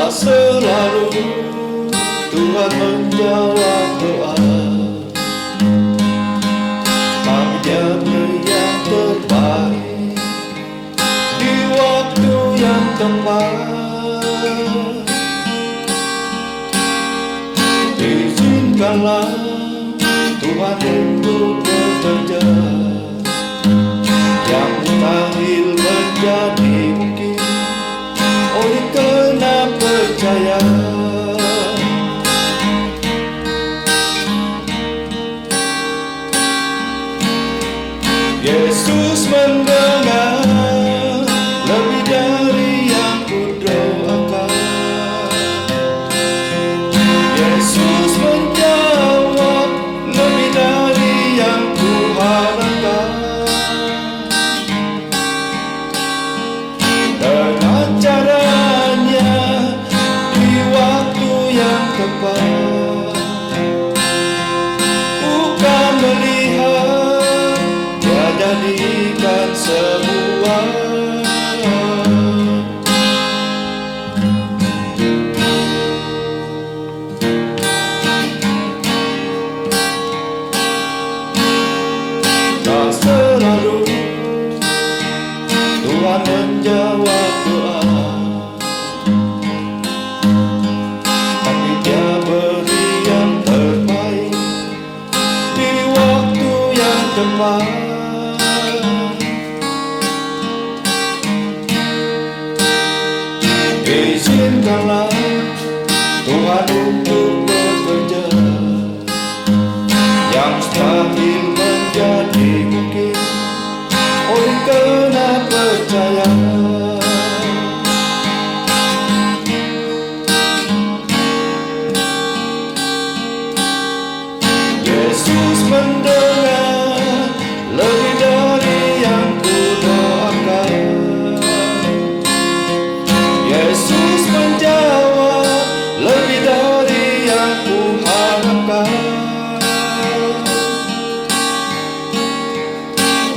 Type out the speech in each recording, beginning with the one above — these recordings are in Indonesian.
Tak selalu Tuhan menjawab doa, tapi Dia beri yang terbaik di waktu yang tepat. Izinkanlah Tuhan untuk bekerja, yang mustahil menjadi mungkin oleh karena percaya. Yesus mendengar lebih dari yang kudoakan. Yesus menjawab lebih dari yang kuharapkan. Dengan caranya di waktu yang tepat, bukan melihat Dia jadikan semua. Tak selalu Tuhan menjawab doa, tapi Dia beri yang terbaik di waktu yang tepat. Izinkanlah Tuhan untuk bekerja, yang mustahil menjadi mungkin oleh karena percaya. Yesus mendengar lebih dari yang kudoakan. Yesus menjawab lebih dari yang kuharapkan.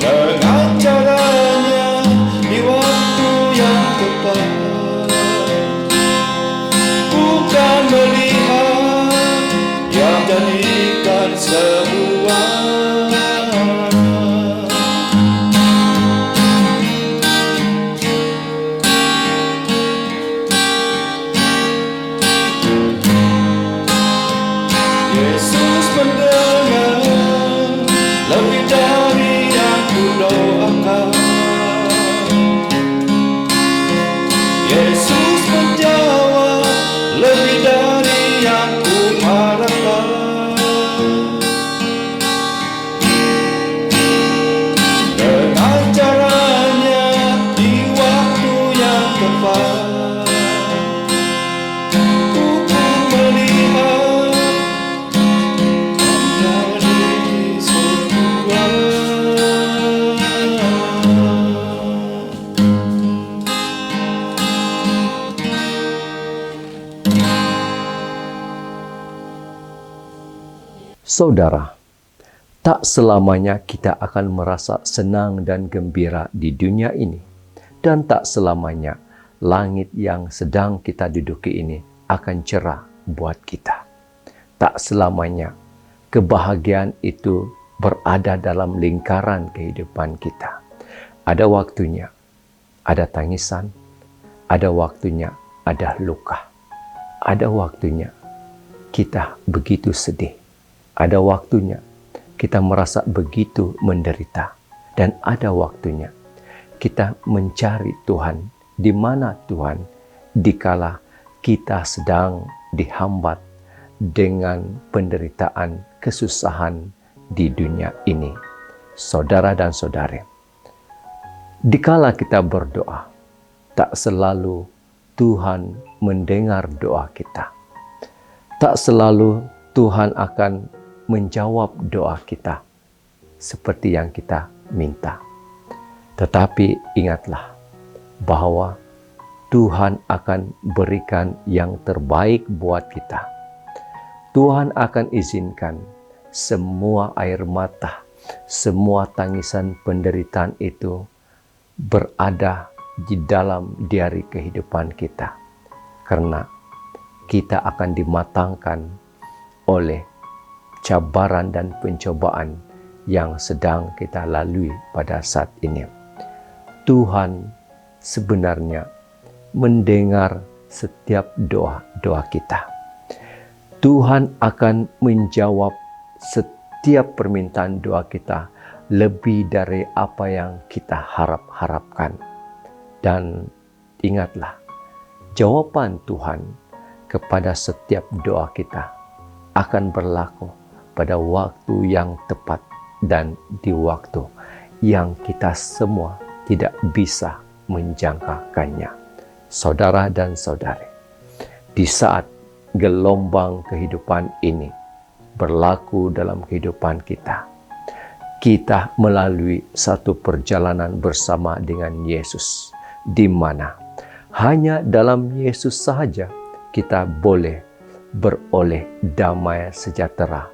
Dengan caranya di waktu yang tepat, bukan melihat yang jadikan semua. Yesus mendengar lebih dari yang kudoakan. Yesus menjawab lebih dari yang kuharapkan. Dengan caranya di waktu yang tepat, ku pun melihat menjadi semua. Saudara, tak selamanya kita akan merasa senang dan gembira di dunia ini, dan tak selamanya langit yang sedang kita duduki ini akan cerah buat kita. Tak selamanya kebahagiaan itu berada dalam lingkaran kehidupan kita. Ada waktunya, ada tangisan, ada waktunya, ada luka. Ada waktunya kita begitu sedih. Ada waktunya kita merasa begitu menderita, dan ada waktunya kita mencari Tuhan. Di mana Tuhan? Dikala kita sedang dihambat dengan penderitaan, kesusahan di dunia ini. Saudara dan saudari, dikala kita berdoa, tak selalu Tuhan mendengar doa kita. Tak selalu Tuhan akan menjawab doa kita seperti yang kita minta. Tetapi ingatlah bahwa Tuhan akan berikan yang terbaik buat kita. Tuhan akan izinkan semua air mata, semua tangisan penderitaan itu berada di dalam diari kehidupan kita. Karena kita akan dimatangkan oleh cabaran dan pencobaan yang sedang kita lalui pada saat ini. Tuhan sebenarnya mendengar setiap doa-doa kita. Tuhan akan menjawab setiap permintaan doa kita lebih dari apa yang kita harapkan. Dan ingatlah, jawaban Tuhan kepada setiap doa kita akan berlaku pada waktu yang tepat dan di waktu yang kita semua tidak bisa menjangkakannya. Saudara dan saudari, di saat gelombang kehidupan ini berlaku dalam kehidupan kita, kita melalui satu perjalanan bersama dengan Yesus, di mana hanya dalam Yesus sahaja kita boleh beroleh damai sejahtera,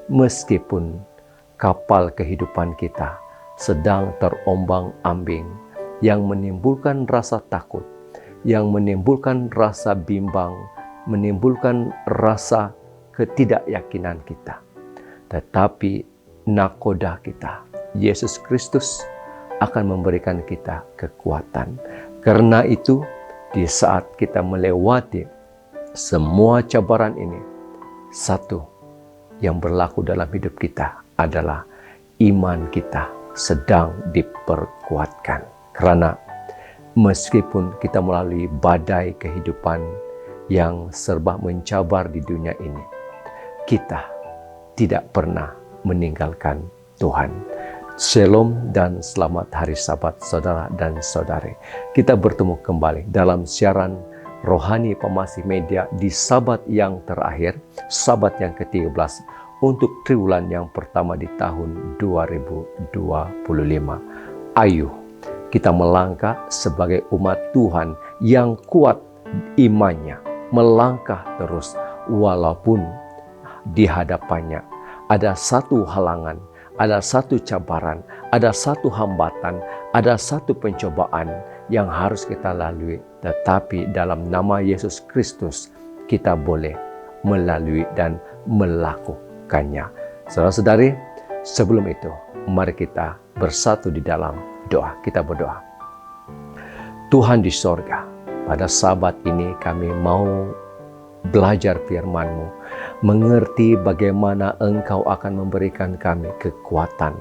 meskipun kapal kehidupan kita sedang terombang-ambing, yang menimbulkan rasa takut, yang menimbulkan rasa bimbang, menimbulkan rasa ketidakyakinan kita. Tetapi nakoda kita, Yesus Kristus, akan memberikan kita kekuatan. Karena itu, di saat kita melewati semua cabaran ini, satu yang berlaku dalam hidup kita adalah iman kita sedang diperkuatkan. Karena meskipun kita melalui badai kehidupan yang serba mencabar di dunia ini, kita tidak pernah meninggalkan Tuhan. Shalom dan selamat hari Sabat saudara dan saudari. Kita bertemu kembali dalam siaran Rohani Pemasih Media di Sabat yang terakhir, Sabat yang ke-13 untuk triwulan yang pertama di tahun 2025. Ayo kita melangkah sebagai umat Tuhan yang kuat imannya, melangkah terus walaupun di hadapannya ada satu halangan, ada satu cabaran, ada satu hambatan, ada satu pencobaan yang harus kita lalui. Tetapi dalam nama Yesus Kristus kita boleh melalui dan melakukannya. Saudara-saudari, sebelum itu mari kita bersatu di dalam doa. Kita berdoa. Tuhan di sorga, pada Sabat ini kami mau belajar firman-Mu, mengerti bagaimana Engkau akan memberikan kami kekuatan.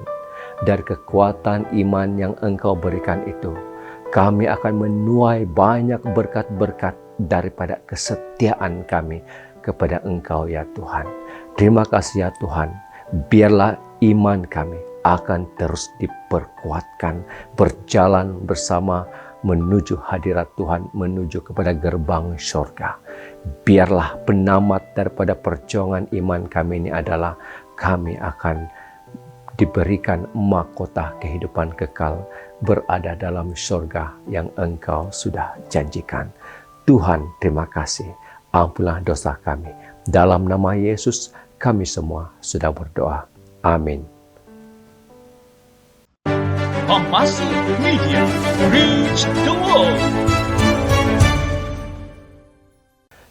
Dari kekuatan iman yang Engkau berikan itu, kami akan menuai banyak berkat-berkat daripada kesetiaan kami kepada Engkau ya Tuhan. Terima kasih ya Tuhan, biarlah iman kami akan terus diperkuatkan, berjalan bersama menuju hadirat Tuhan, menuju kepada gerbang surga. Biarlah penamat daripada perjuangan iman kami ini adalah kami akan diberikan mahkota kehidupan kekal, berada dalam surga yang Engkau sudah janjikan. Tuhan, terima kasih. Ampunlah dosa kami. Dalam nama Yesus, kami semua sudah berdoa. Amin. Pemasih Media, reach the world.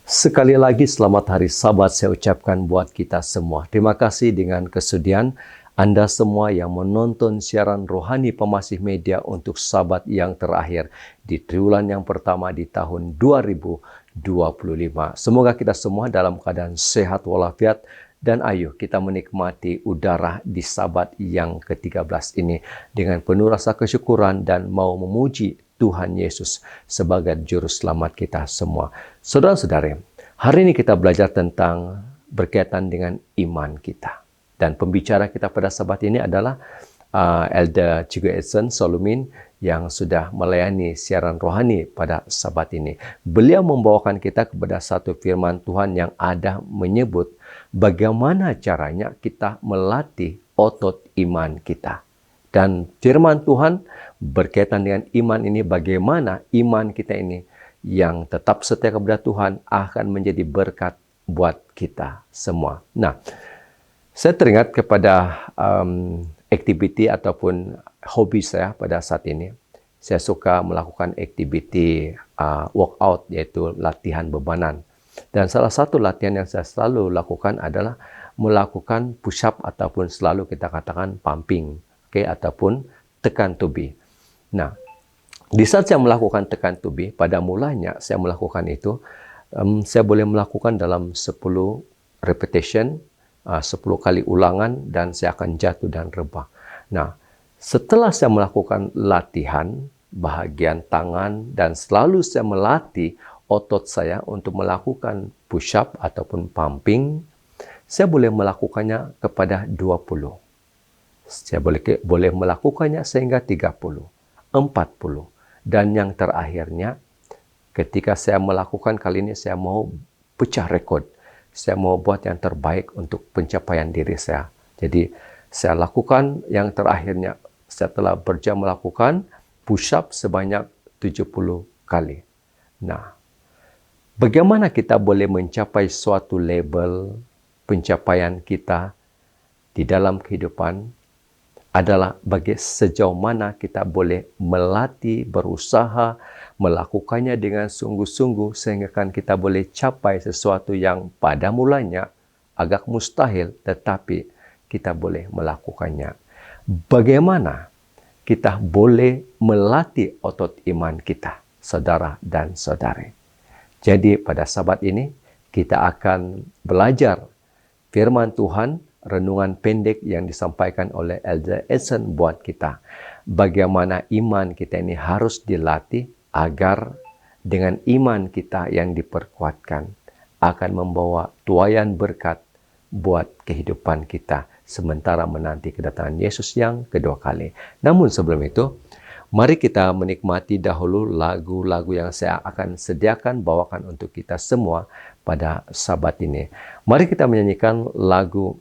Sekali lagi selamat hari Sabat saya ucapkan buat kita semua. Terima kasih dengan kesudian Anda semua yang menonton siaran Rohani Pemasih Media untuk Sabat yang terakhir di triwulan yang pertama di tahun 2025. Semoga kita semua dalam keadaan sehat walafiat. Dan ayo kita menikmati udara di Sabat yang ke-13 ini dengan penuh rasa kesyukuran dan mau memuji Tuhan Yesus sebagai Juru Selamat kita semua. Saudara-saudari, hari ini kita belajar tentang berkaitan dengan iman kita. Dan pembicara kita pada Sabat ini adalah Elder Chigo Edson Solumin yang sudah melayani siaran rohani pada Sabat ini. Beliau membawakan kita kepada satu firman Tuhan yang ada menyebut bagaimana caranya kita melatih otot iman kita. Dan firman Tuhan berkaitan dengan iman ini, bagaimana iman kita ini yang tetap setia kepada Tuhan akan menjadi berkat buat kita semua. Nah, saya teringat kepada aktiviti ataupun hobi saya pada saat ini. Saya suka melakukan aktiviti workout, yaitu latihan bebanan. Dan salah satu latihan yang saya selalu lakukan adalah melakukan push up ataupun selalu kita katakan pumping, ataupun tekan tubi. Nah, di saat saya melakukan tekan tubi, pada mulanya saya melakukan itu, saya boleh melakukan dalam 10 repetition, 10 kali ulangan, dan saya akan jatuh dan rebah. Nah, setelah saya melakukan latihan bahagian tangan dan selalu saya melatih otot saya untuk melakukan push up ataupun pumping, saya boleh melakukannya kepada 20. Saya boleh melakukannya sehingga 30, 40. Dan yang terakhirnya, ketika saya melakukan kali ini, saya mau pecah rekod. Saya mau buat yang terbaik untuk pencapaian diri saya. Jadi, saya lakukan yang terakhirnya. Saya telah berjam melakukan push-up sebanyak 70 kali. Nah, bagaimana kita boleh mencapai suatu label pencapaian kita di dalam kehidupan adalah sejauh mana kita boleh melatih, berusaha, melakukannya dengan sungguh-sungguh sehingga kan kita boleh capai sesuatu yang pada mulanya agak mustahil, tetapi kita boleh melakukannya. Bagaimana kita boleh melatih otot iman kita, saudara dan saudari. Jadi pada sabat ini kita akan belajar firman Tuhan, renungan pendek yang disampaikan oleh Elder Edson buat kita. Bagaimana iman kita ini harus dilatih agar dengan iman kita yang diperkuatkan akan membawa tuaian berkat buat kehidupan kita sementara menanti kedatangan Yesus yang kedua kali. Namun sebelum itu, mari kita menikmati dahulu lagu-lagu yang saya akan sediakan bawakan untuk kita semua pada sabat ini. Mari kita menyanyikan lagu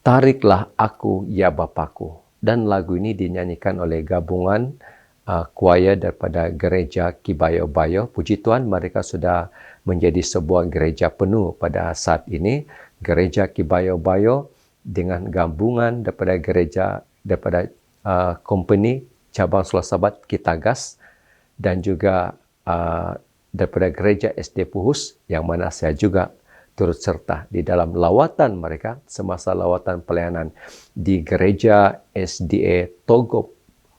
Tariklah Aku Ya Bapakku. Dan lagu ini dinyanyikan oleh gabungan choir daripada gereja Kibayo-Bayo. Puji Tuhan, mereka sudah menjadi sebuah gereja penuh pada saat ini. Gereja Kibayo-Bayo dengan gabungan daripada company cabang Sulasabat Kitagas dan juga daripada gereja SD Puhus yang mana saya juga turut serta di dalam lawatan mereka semasa lawatan pelayanan di gereja SDA Togo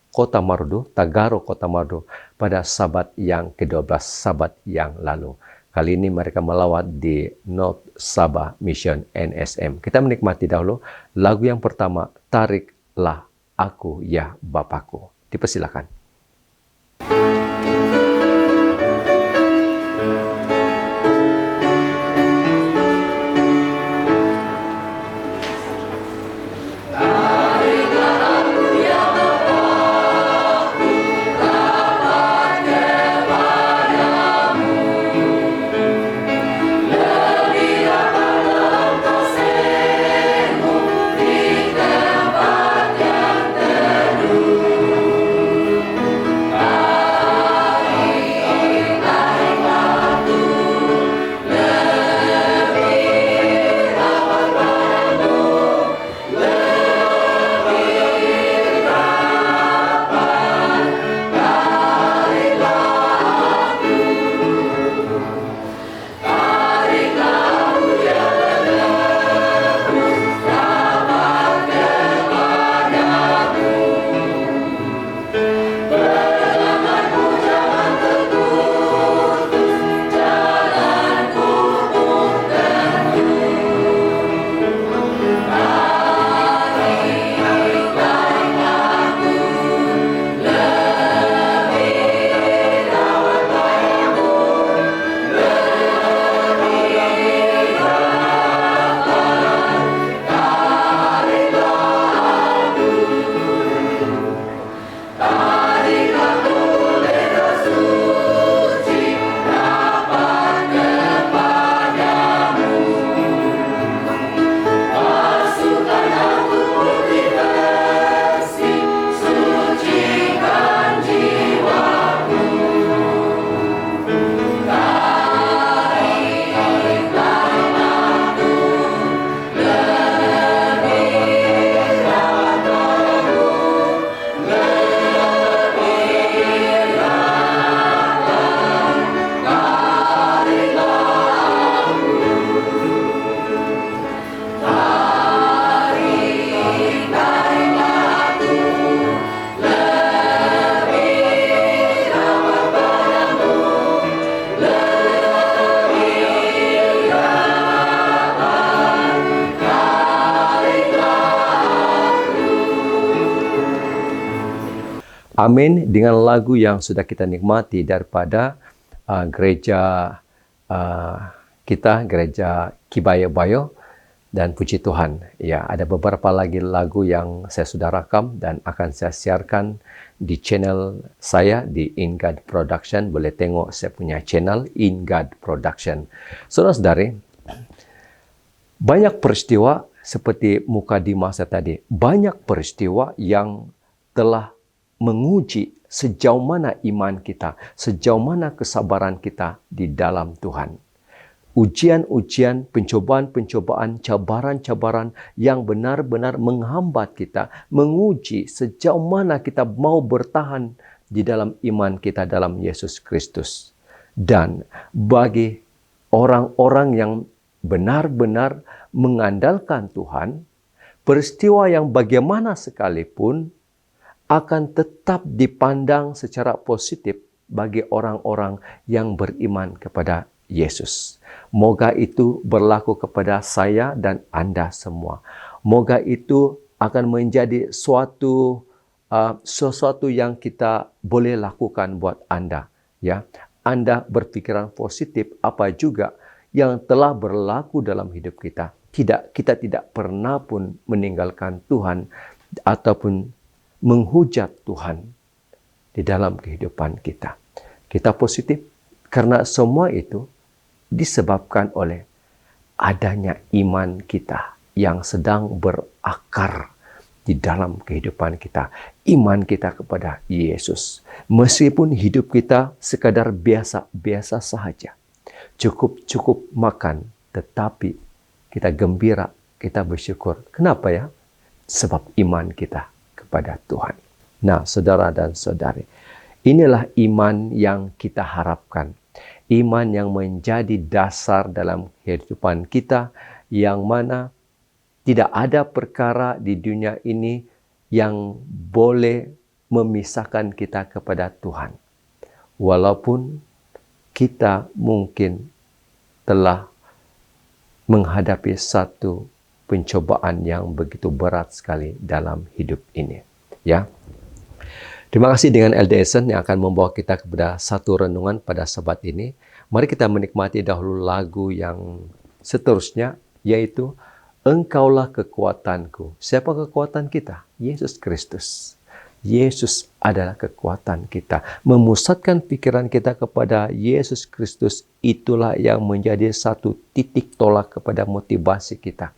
Kota Marudu, Tagaro Kota Marudu pada sabat yang ke-12, sabat yang lalu. Kali ini mereka melawat di North Sabah Mission NSM. Kita menikmati dahulu lagu yang pertama, Tariklah Aku Ya Bapakku. Dipersilakan. Amin, dengan lagu yang sudah kita nikmati daripada gereja kita, gereja Kibaya Bayo, dan puji Tuhan. Ya, ada beberapa lagi lagu yang saya sudah rakam dan akan saya siarkan di channel saya di In God Production. Boleh tengok saya punya channel In God Production. Saudara-saudari, banyak peristiwa seperti mukadimah saya tadi, banyak peristiwa yang telah menguji sejauh mana iman kita, sejauh mana kesabaran kita di dalam Tuhan. Ujian-ujian, pencobaan-pencobaan, cabaran-cabaran yang benar-benar menghambat kita, menguji sejauh mana kita mau bertahan di dalam iman kita dalam Yesus Kristus. Dan bagi orang-orang yang benar-benar mengandalkan Tuhan, peristiwa yang bagaimana sekalipun akan tetap dipandang secara positif bagi orang-orang yang beriman kepada Yesus. Moga itu berlaku kepada saya dan Anda semua. Moga itu akan menjadi sesuatu yang kita boleh lakukan buat Anda. Ya, Anda berpikiran positif apa juga yang telah berlaku dalam hidup kita. Kita tidak pernah pun meninggalkan Tuhan ataupun menghujat Tuhan di dalam kehidupan kita. Kita positif karena semua itu disebabkan oleh adanya iman kita yang sedang berakar di dalam kehidupan kita. Iman kita kepada Yesus. Meskipun hidup kita sekadar biasa-biasa sahaja. Cukup makan, tetapi kita gembira, kita bersyukur. Kenapa ya? Sebab iman kita kepada Tuhan. Nah, saudara dan saudari, inilah iman yang kita harapkan. Iman yang menjadi dasar dalam kehidupan kita, yang mana tidak ada perkara di dunia ini yang boleh memisahkan kita kepada Tuhan. Walaupun kita mungkin telah menghadapi satu pencobaan yang begitu berat sekali dalam hidup ini. Ya. Terima kasih dengan LDSN yang akan membawa kita kepada satu renungan pada sabat ini. Mari kita menikmati dahulu lagu yang seterusnya, yaitu Engkaulah kekuatanku. Siapa kekuatan kita? Yesus Kristus. Yesus adalah kekuatan kita. Memusatkan pikiran kita kepada Yesus Kristus, itulah yang menjadi satu titik tolak kepada motivasi kita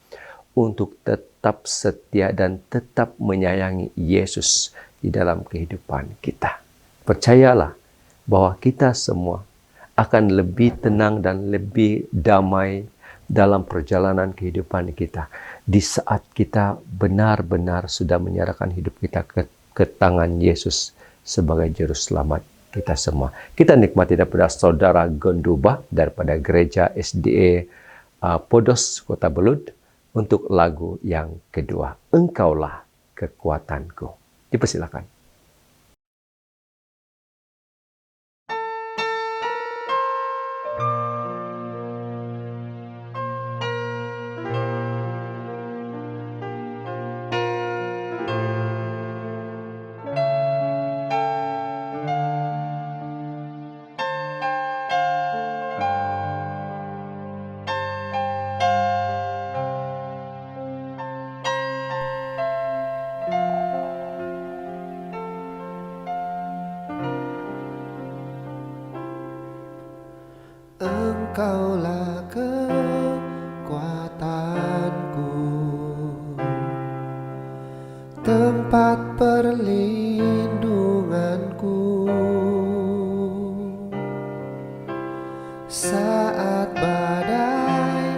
untuk tetap setia dan tetap menyayangi Yesus di dalam kehidupan kita. Percayalah bahwa kita semua akan lebih tenang dan lebih damai dalam perjalanan kehidupan kita di saat kita benar-benar sudah menyerahkan hidup kita ke tangan Yesus sebagai juru selamat kita semua. Kita nikmati daripada saudara Gonduba daripada gereja SDA Podos Kota Belud untuk lagu yang kedua, Engkaulah kekuatanku. Dipersilakan. Engkaulah kekuatanku, tempat perlindunganku saat badai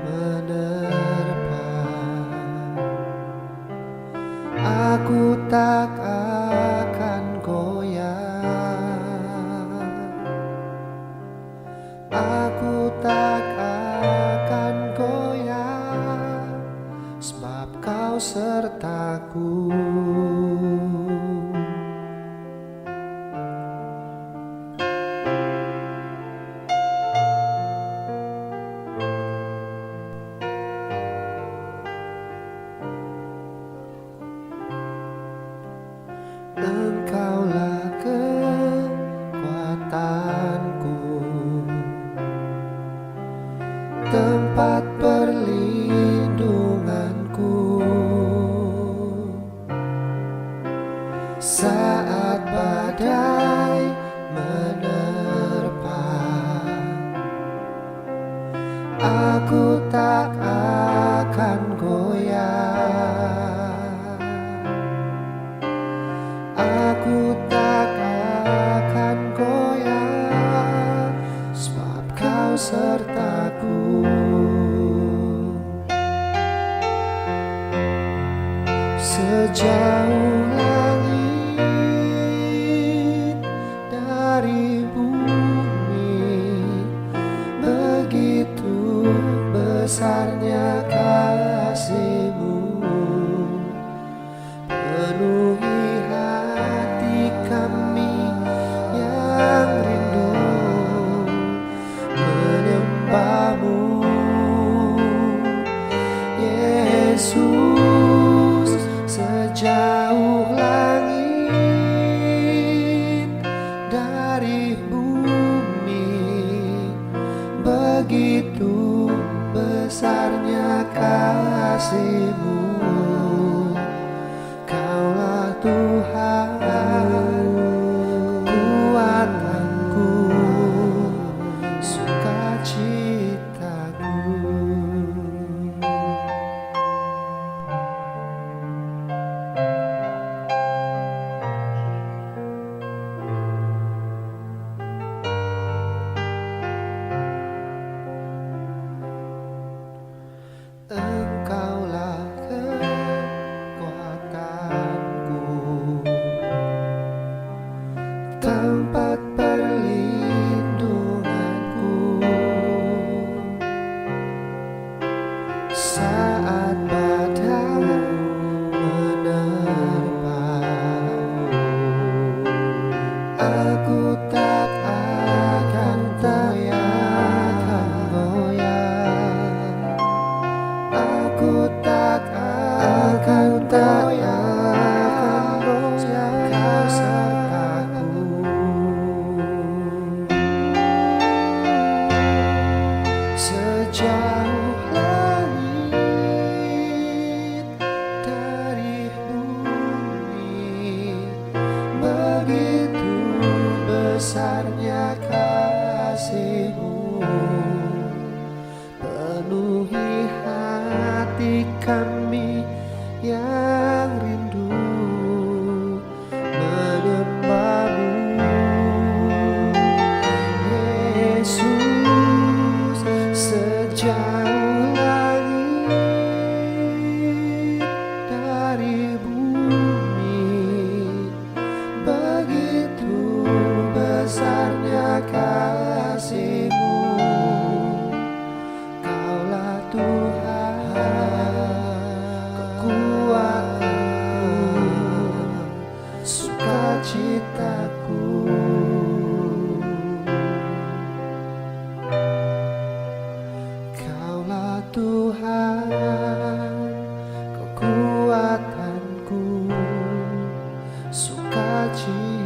menerpa. Aku tak akan goyah. Aku tak akan goyah, sebab Kau sertaku. Engkaulah saat badai menerpa. Aku tak akan goyah, aku tak akan goyah, sebab Kau sertaku. Sejauh langit dari bumi, begitu besarnya kasih-Mu. Penuhi hati kami yang rindu menyembah-Mu, Yesus. Sejauh langit dari bumi, begitu besarnya kasih-Mu. Kaulah Tuhan, kekuatanku, sukacitaku. Engkaulah kekuatanku, tempat perlindunganku, saat badai menerpa. Aku tak akan goyah, aku tak akan goyah, Kau sertaku. Sejauh langit dari bumi, begitu besarnya kasih-Mu. Penuhi hati kami yang rindu menyembah-Mu, Yesus. Sejauh langit dari bumi, begitu besarnya kasih-Mu. Kaulah Tuhan, kekuatanku, sukacitaku. Kaulah Tuhan, kekuatanku, sukacitaku.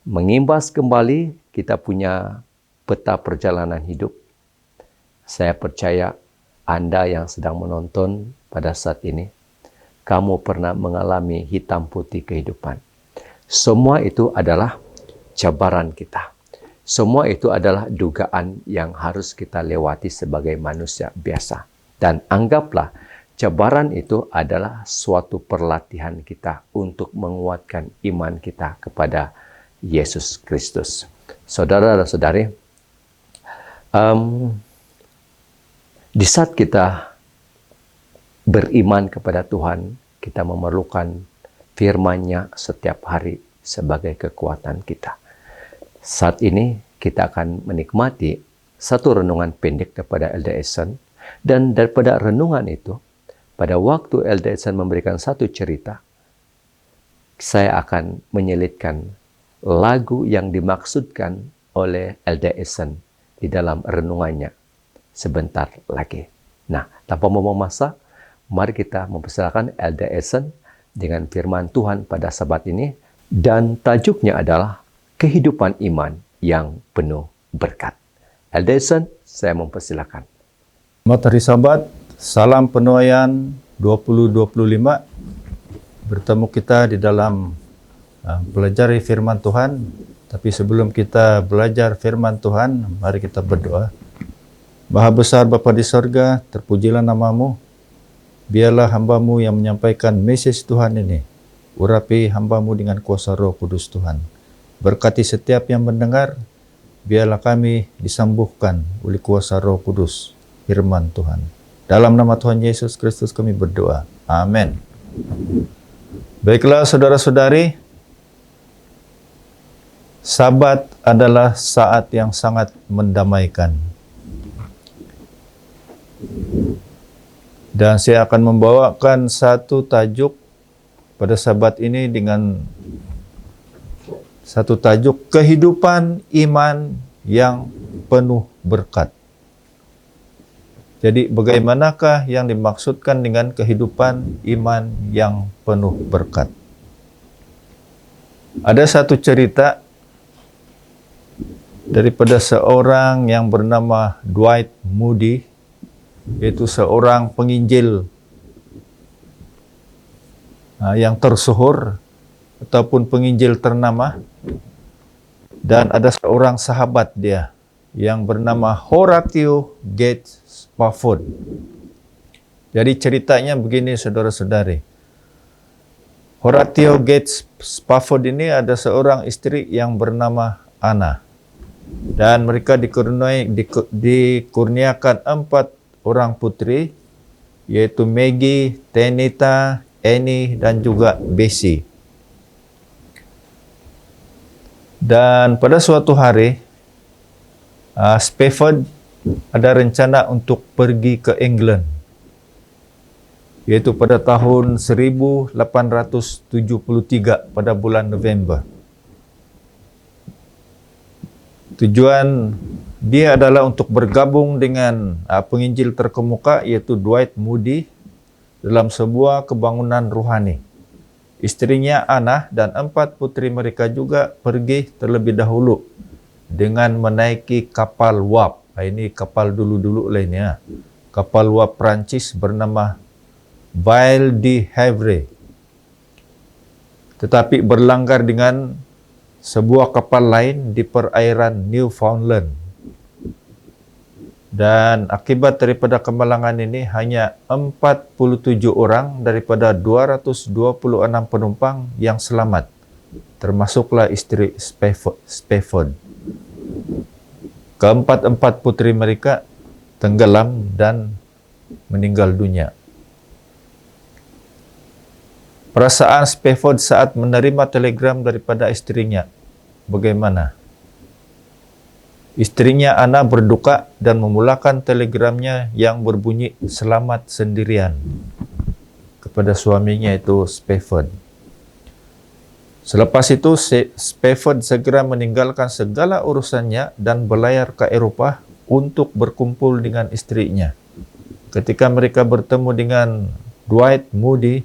Mengimbas kembali kita punya peta perjalanan hidup. Saya percaya Anda yang sedang menonton pada saat ini, kamu pernah mengalami hitam putih kehidupan. Semua itu adalah cabaran kita. Semua itu adalah dugaan yang harus kita lewati sebagai manusia biasa. Dan anggaplah cabaran itu adalah suatu perlatihan kita untuk menguatkan iman kita kepada Yesus Kristus. Saudara dan saudari, di saat kita beriman kepada Tuhan, kita memerlukan firman-Nya setiap hari sebagai kekuatan kita. Saat ini kita akan menikmati satu renungan pendek daripada Elder Edson, dan daripada renungan itu, pada waktu Elder Edson memberikan satu cerita, saya akan menyelitkan lagu yang dimaksudkan oleh Elder Edson di dalam renungannya. sebentar lagi. Nah, tanpa membuang masa, mari kita mempersilakan Elder Essen dengan firman Tuhan pada Sabat ini. Dan tajuknya adalah kehidupan iman yang penuh berkat. Elder Essen, saya mempersilakan. Selamat hari Sabat, salam penuaian 2025. Bertemu kita di dalam pelajari firman Tuhan. Tapi sebelum kita belajar firman Tuhan, mari kita berdoa. Maha besar Bapa di sorga, terpujilah namamu. Biarlah hambamu yang menyampaikan message Tuhan ini. Urapi hambamu dengan kuasa Roh Kudus Tuhan. Berkati setiap yang mendengar, biarlah kami disembuhkan oleh kuasa Roh Kudus, firman Tuhan. Dalam nama Tuhan Yesus Kristus kami berdoa. Amin. Baiklah saudara-saudari, Sabat adalah saat yang sangat mendamaikan. Dan saya akan membawakan satu tajuk pada Sabat ini dengan satu tajuk kehidupan iman yang penuh berkat. Jadi bagaimanakah yang dimaksudkan dengan kehidupan iman yang penuh berkat? Ada satu cerita daripada seorang yang bernama Dwight Moody, yaitu seorang penginjil yang tersohor ataupun penginjil ternama, dan ada seorang sahabat dia yang bernama Horatio Gates Spafford. Jadi ceritanya begini saudara-saudari. Horatio Gates Spafford ini ada seorang istri yang bernama Anna, dan mereka dikurniakan 4 orang putri, yaitu Maggie, Tenita, Annie, dan juga Bessie. Dan pada suatu hari, Spafford ada rencana untuk pergi ke England, yaitu pada tahun 1873 pada bulan November. Tujuan dia adalah untuk bergabung dengan penginjil terkemuka, yaitu Dwight Moody, dalam sebuah kebangunan rohani. Istrinya Anna dan 4 putri mereka juga pergi terlebih dahulu dengan menaiki kapal uap. Ini kapal dulu-dulu lainnya. Kapal uap Prancis bernama Ville de Havre. Tetapi berlanggar dengan sebuah kapal lain di perairan Newfoundland. Dan akibat daripada kemalangan ini hanya 47 orang daripada 226 penumpang yang selamat, termasuklah istri Spafford. Keempat putri mereka tenggelam dan meninggal dunia. Perasaan Spafford saat menerima telegram daripada istrinya bagaimana? Istrinya Anna berduka dan memulakan telegramnya yang berbunyi selamat sendirian kepada suaminya, itu Spafford. Selepas itu Spafford segera meninggalkan segala urusannya dan berlayar ke Eropa untuk berkumpul dengan istrinya. Ketika mereka bertemu dengan Dwight Moody,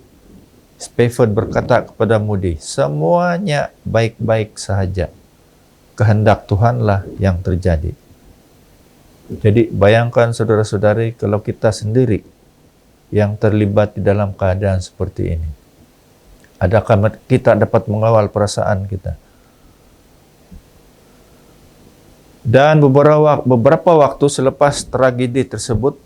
Spafford berkata kepada Moody, "Semuanya baik-baik sahaja. Kehendak Tuhanlah yang terjadi." Jadi bayangkan saudara-saudari, kalau kita sendiri yang terlibat di dalam keadaan seperti ini, adakah kita dapat mengawal perasaan kita? Dan beberapa waktu selepas tragedi tersebut,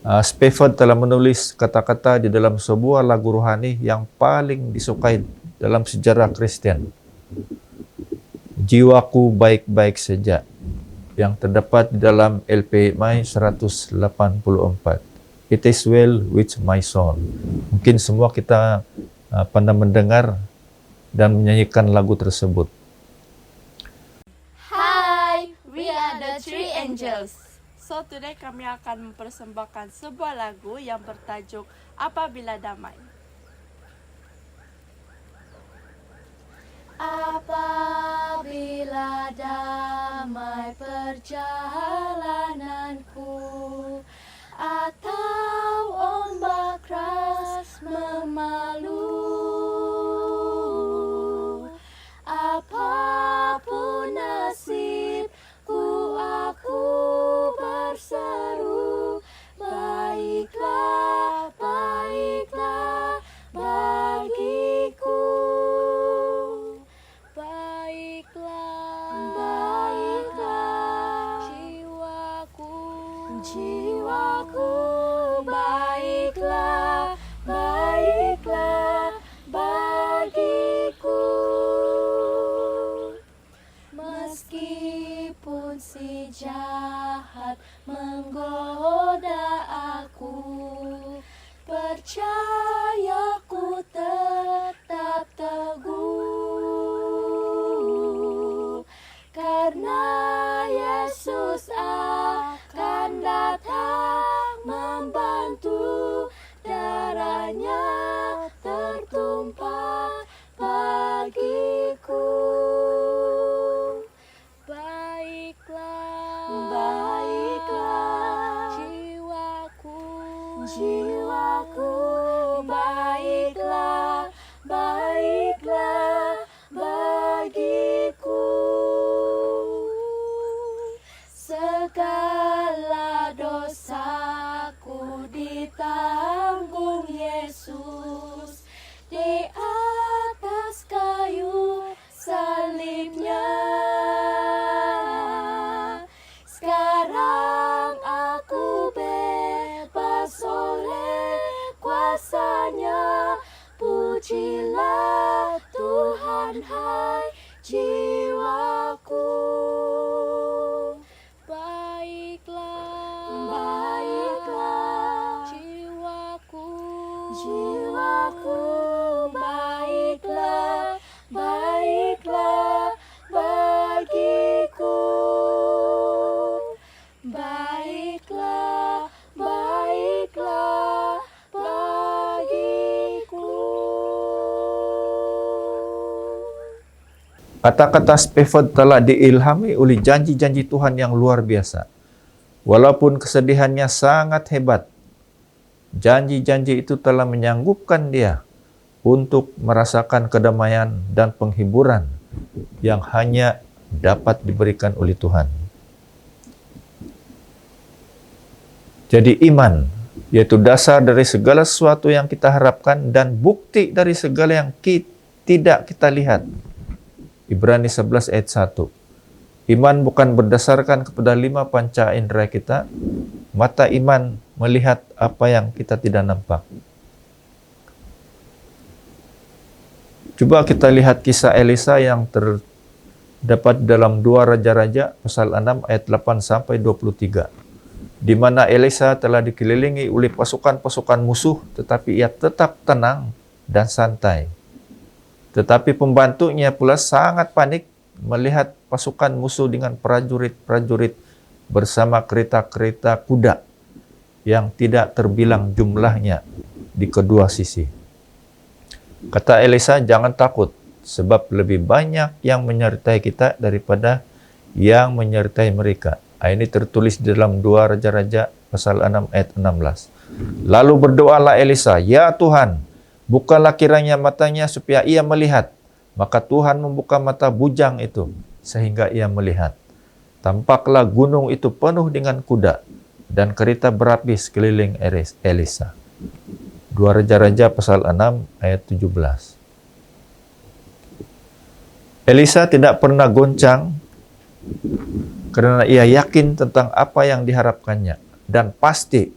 Spafford telah menulis kata-kata di dalam sebuah lagu rohani yang paling disukai dalam sejarah Kristen. Jiwaku baik-baik saja, yang terdapat di dalam LP My 184. It is well with my soul. Mungkin semua kita pernah mendengar dan menyanyikan lagu tersebut. Hi, we are the Three Angels. So today kami akan mempersembahkan sebuah lagu yang bertajuk Apabila Damai. Apabila damai perjalananku, Jiwaku baiklah, baiklah bagiku. Meskipun si jahat menggoda aku, percayaku tetap teguh, karena Yesus akan datang membantu, darahnya tertumpah bagiku. Baiklah, baiklah jiwaku, jiwaku baiklah, baiklah bagiku. Segala dosaku ditanggung Yesus di atas kayu salibnya. Sekarang aku bebas oleh kuasa-Nya. Pujilah Tuhan, hai jiwaku. Baiklah, baiklah jiwaku, jiwaku baiklah, baiklah bagiku. Baiklah, baiklah bagiku. Kata-kata Spafford telah diilhami oleh janji-janji Tuhan yang luar biasa. Walaupun kesedihannya sangat hebat, janji-janji itu telah menyanggupkan dia untuk merasakan kedamaian dan penghiburan yang hanya dapat diberikan oleh Tuhan. Jadi iman, yaitu dasar dari segala sesuatu yang kita harapkan dan bukti dari segala yang tidak kita lihat. Ibrani 11 ayat 1. Iman bukan berdasarkan kepada 5 panca indera kita. Mata iman melihat apa yang kita tidak nampak. Coba kita lihat kisah Elisa yang terdapat dalam 2 Raja-Raja pasal 6 ayat 8 sampai 23. Di mana Elisa telah dikelilingi oleh pasukan-pasukan musuh, tetapi ia tetap tenang dan santai. Tetapi pembantunya pula sangat panik melihat pasukan musuh dengan prajurit-prajurit bersama kereta-kereta kuda yang tidak terbilang jumlahnya di kedua sisi. Kata Elisa, jangan takut, sebab lebih banyak yang menyertai kita daripada yang menyertai mereka. Ini tertulis di dalam 2 Raja-Raja pasal 6 ayat 16. Lalu berdoalah Elisa, ya Tuhan, bukalah kiranya matanya supaya ia melihat. Maka Tuhan membuka mata bujang itu sehingga ia melihat. Tampaklah gunung itu penuh dengan kuda dan kereta berapi sekeliling Elisa. 2 Raja-Raja pasal 6 ayat 17. Elisa tidak pernah goncang karena ia yakin tentang apa yang diharapkannya dan pasti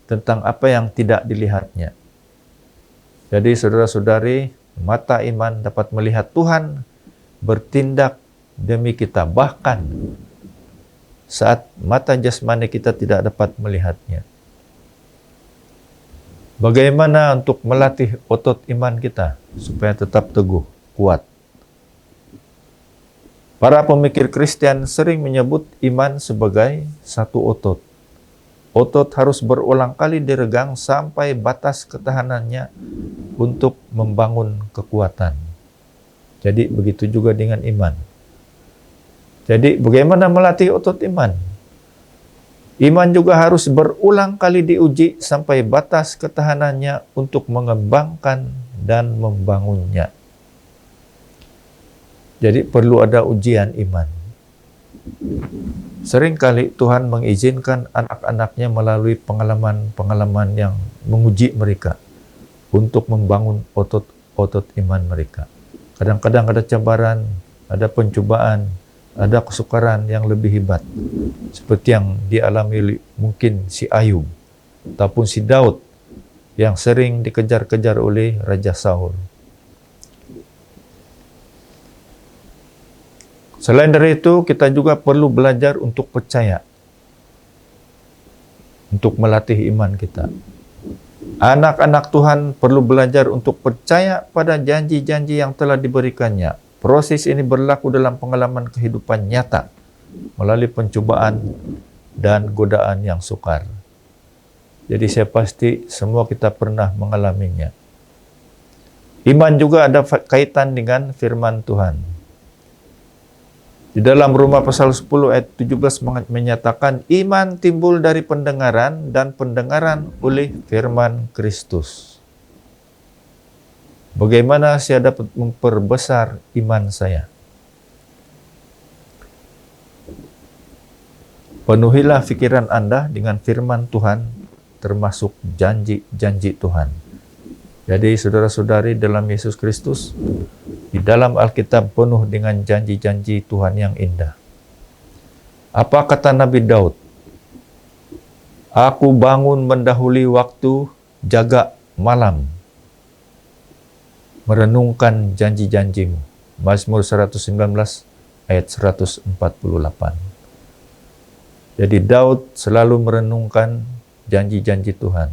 tentang apa yang tidak dilihatnya. Jadi saudara-saudari, mata iman dapat melihat Tuhan bertindak demi kita, bahkan saat mata jasmani kita tidak dapat melihatnya. Bagaimana untuk melatih otot iman kita supaya tetap teguh, kuat? Para pemikir Kristen sering menyebut iman sebagai satu otot. Otot harus berulang kali diregang sampai batas ketahanannya untuk membangun kekuatan. Jadi begitu juga dengan iman. Jadi bagaimana melatih otot iman? Iman juga harus berulang kali diuji sampai batas ketahanannya untuk mengembangkan dan membangunnya. Jadi perlu ada ujian iman. Seringkali Tuhan mengizinkan anak-anaknya melalui pengalaman-pengalaman yang menguji mereka untuk membangun otot iman mereka. Kadang-kadang ada cabaran, ada pencobaan, ada kesukaran yang lebih hebat. Seperti yang dialami mungkin si Ayub ataupun si Daud yang sering dikejar-kejar oleh Raja Saul. Selain dari itu, kita juga perlu belajar untuk percaya, untuk melatih iman kita. Anak-anak Tuhan perlu belajar untuk percaya pada janji-janji yang telah diberikannya. Proses ini berlaku dalam pengalaman kehidupan nyata, melalui pencobaan dan godaan yang sukar. Jadi saya pasti semua kita pernah mengalaminya. Iman juga ada kaitan dengan firman Tuhan. Di dalam Roma pasal 10 ayat 17 menyatakan iman timbul dari pendengaran dan pendengaran oleh firman Kristus. Bagaimana saya dapat memperbesar iman saya? Penuhilah pikiran Anda dengan firman Tuhan, termasuk janji-janji Tuhan. Jadi saudara-saudari dalam Yesus Kristus, di dalam Alkitab penuh dengan janji-janji Tuhan yang indah. Apa kata Nabi Daud? Aku bangun mendahului waktu, jaga malam, merenungkan janji-janjimu. Mazmur 119 ayat 148. Jadi Daud selalu merenungkan janji-janji Tuhan.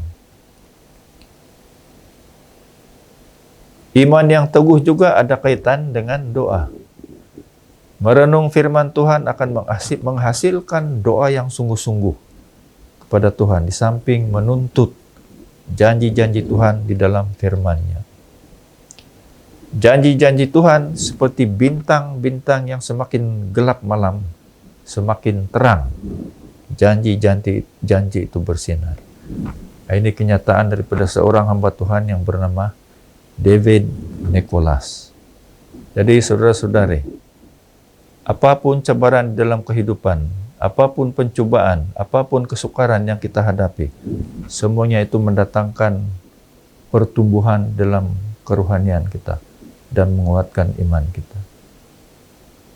Iman yang teguh juga ada kaitan dengan doa. Merenung firman Tuhan akan menghasilkan doa yang sungguh-sungguh kepada Tuhan, di samping menuntut janji-janji Tuhan di dalam firman-Nya. Janji-janji Tuhan seperti bintang-bintang yang semakin gelap malam, semakin terang. Janji itu bersinar. Nah, ini kenyataan daripada seorang hamba Tuhan yang bernama David Nicholas. Jadi saudara-saudari, apapun cabaran dalam kehidupan, apapun pencobaan, apapun kesukaran yang kita hadapi, semuanya itu mendatangkan pertumbuhan dalam kerohanian kita dan menguatkan iman kita.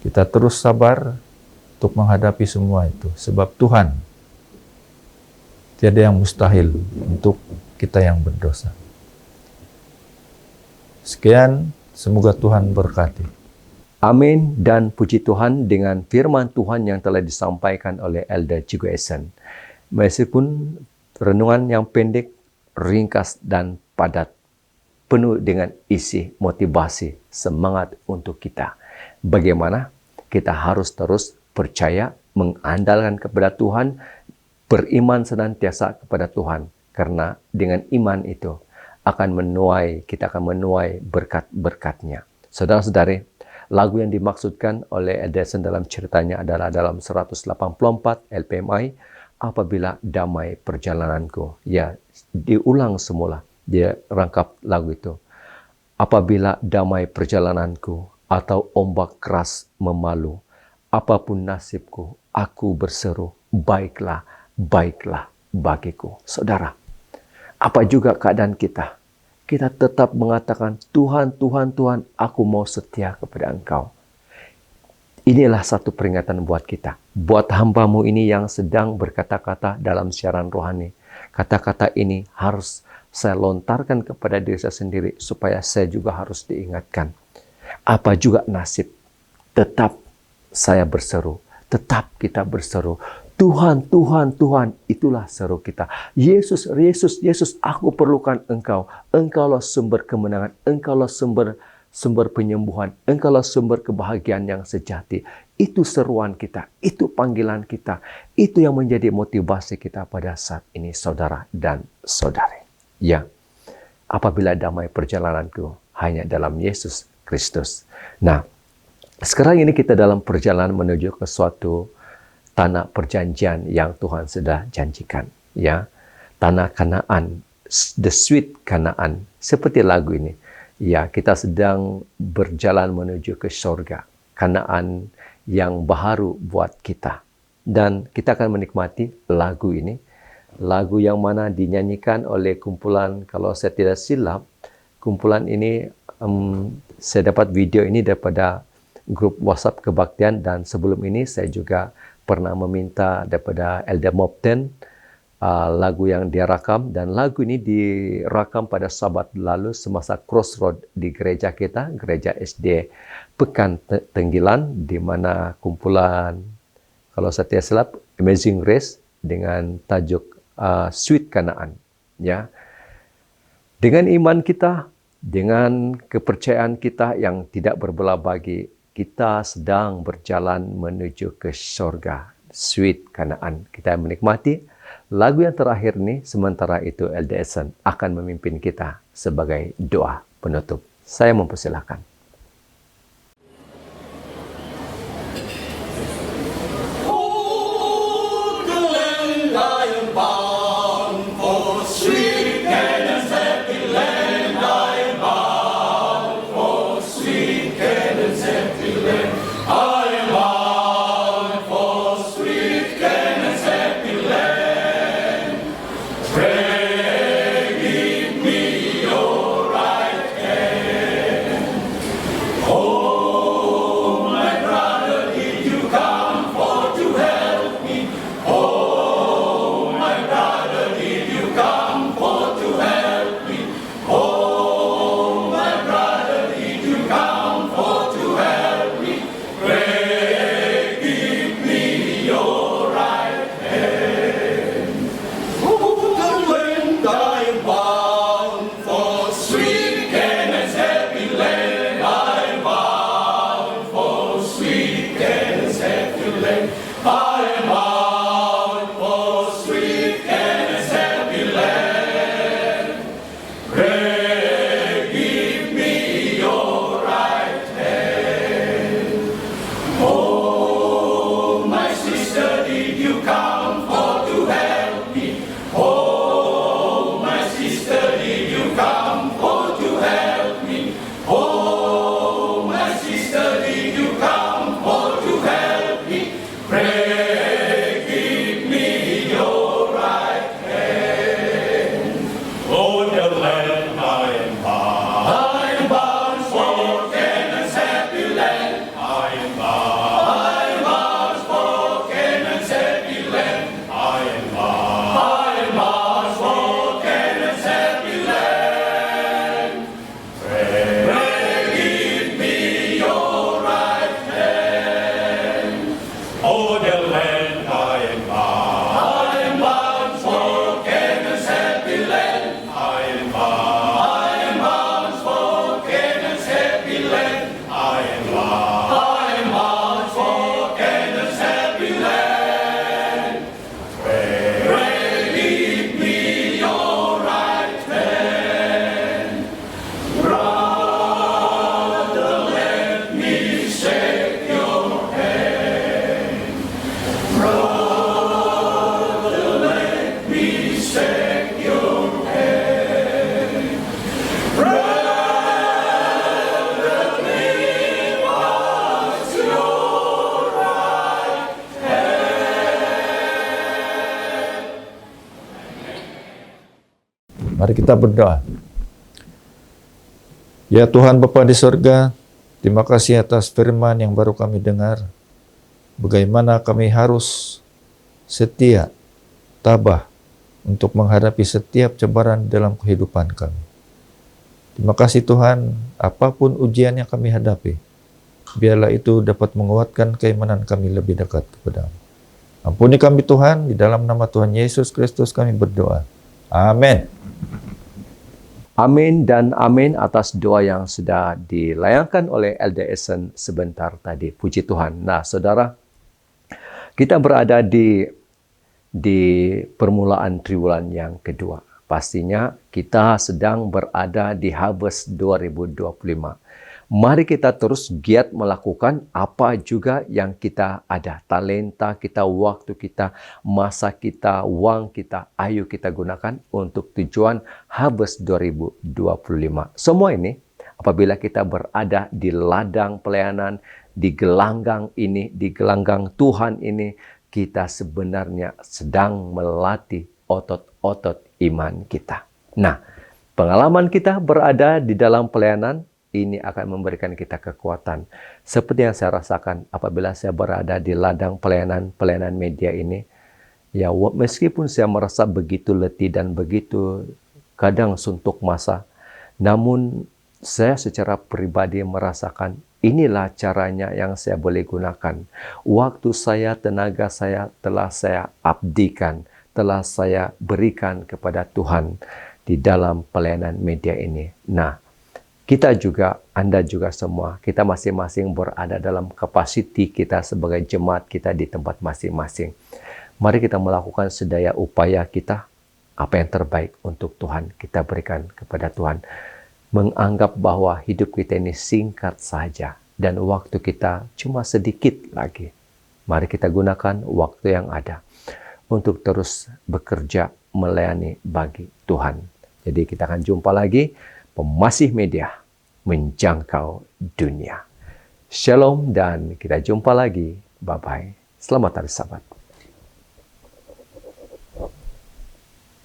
Kita terus sabar untuk menghadapi semua itu, sebab Tuhan tiada yang mustahil untuk kita yang berdosa. Sekian, semoga Tuhan berkati. Amin dan puji Tuhan dengan firman Tuhan yang telah disampaikan oleh Elder Chigo Esen. Meskipun renungan yang pendek, ringkas dan padat, penuh dengan isi motivasi, semangat untuk kita. Bagaimana kita harus terus percaya, mengandalkan kepada Tuhan, beriman senantiasa kepada Tuhan. Karena dengan iman itu, kita akan menuai berkat-berkat-Nya. Saudara-saudari, lagu yang dimaksudkan oleh Edison dalam ceritanya adalah dalam 184 LPMI, apabila damai perjalananku. Ya, diulang semula, dia rangkap lagu itu. Apabila damai perjalananku atau ombak keras memalu, apapun nasibku, aku berseru, baiklah, baiklah bagiku. Saudara, apa juga keadaan kita, kita tetap mengatakan, Tuhan, Tuhan, Tuhan, aku mau setia kepada Engkau. Inilah satu peringatan buat kita. Buat hamba-Mu ini yang sedang berkata-kata dalam siaran rohani. Kata-kata ini harus saya lontarkan kepada diri saya sendiri, supaya saya juga harus diingatkan. Apa juga nasib, tetap saya berseru, tetap kita berseru. Tuhan, Tuhan, Tuhan, itulah seru kita. Yesus, Yesus, Yesus, aku perlukan Engkau. Engkaulah sumber kemenangan, Engkaulah sumber penyembuhan, Engkaulah sumber kebahagiaan yang sejati. Itu seruan kita, itu panggilan kita, itu yang menjadi motivasi kita pada saat ini, saudara dan saudari. Ya, apabila damai perjalananku hanya dalam Yesus Kristus. Nah, sekarang ini kita dalam perjalanan menuju ke suatu tanah perjanjian yang Tuhan sudah janjikan, ya. Tanah Kanaan, the sweet Kanaan, seperti lagu ini. Ya, kita sedang berjalan menuju ke surga, Kanaan yang baharu buat kita. Dan kita akan menikmati lagu ini, lagu yang mana dinyanyikan oleh kumpulan, kalau saya tidak silap, kumpulan ini saya dapat video ini daripada grup WhatsApp kebaktian, dan sebelum ini saya juga pernah meminta daripada Elder Mopten lagu yang dia rakam, dan lagu ini dirakam pada Sabat lalu semasa crossroad di gereja kita, gereja SD Pekan Tenggilan, di mana kumpulan, kalau saya tidak salah, Amazing Grace dengan tajuk Sweet Kanaan. Ya, dengan iman kita, dengan kepercayaan kita yang tidak berbelah bagi, kita sedang berjalan menuju ke surga, Sweet Kanaan. Kita menikmati lagu yang terakhir ini, sementara itu Elder Edson akan memimpin kita sebagai doa penutup. Saya mempersilahkan. Mari kita berdoa. Ya Tuhan Bapa di surga, terima kasih atas firman yang baru kami dengar. Bagaimana kami harus setia, tabah untuk menghadapi setiap cobaan dalam kehidupan kami. Terima kasih Tuhan, apapun ujian yang kami hadapi, biarlah itu dapat menguatkan keimanan kami lebih dekat kepada-Mu. Ampuni kami Tuhan, di dalam nama Tuhan Yesus Kristus kami berdoa. Amin. Amin dan amin atas doa yang sudah dilayangkan oleh Elder Edson sebentar tadi. Puji Tuhan. Nah, saudara, kita berada di permulaan triwulan yang kedua. Pastinya kita sedang berada di Harvest 2025. Mari kita terus giat melakukan apa juga yang kita ada. Talenta kita, waktu kita, masa kita, uang kita, ayo kita gunakan untuk tujuan Harvest 2025. Semua ini apabila kita berada di ladang pelayanan, di gelanggang ini, di gelanggang Tuhan ini, kita sebenarnya sedang melatih otot-otot iman kita. Nah, pengalaman kita berada di dalam pelayanan, ini akan memberikan kita kekuatan. Seperti yang saya rasakan apabila saya berada di ladang pelayanan media ini. Ya, meskipun saya merasa begitu letih dan begitu kadang suntuk masa, namun saya secara pribadi merasakan inilah caranya yang saya boleh gunakan. Waktu saya, tenaga saya telah saya abdikan, telah saya berikan kepada Tuhan di dalam pelayanan media ini. Nah, kita juga, Anda juga semua, kita masing-masing berada dalam kapasiti kita sebagai jemaat kita di tempat masing-masing. Mari kita melakukan sedaya upaya kita, apa yang terbaik untuk Tuhan kita berikan kepada Tuhan. Menganggap bahwa hidup kita ini singkat saja dan waktu kita cuma sedikit lagi. Mari kita gunakan waktu yang ada untuk terus bekerja melayani bagi Tuhan. Jadi kita akan jumpa lagi. Pemasih Media menjangkau dunia. Shalom dan kita jumpa lagi. Bye-bye. Selamat hari Sabat.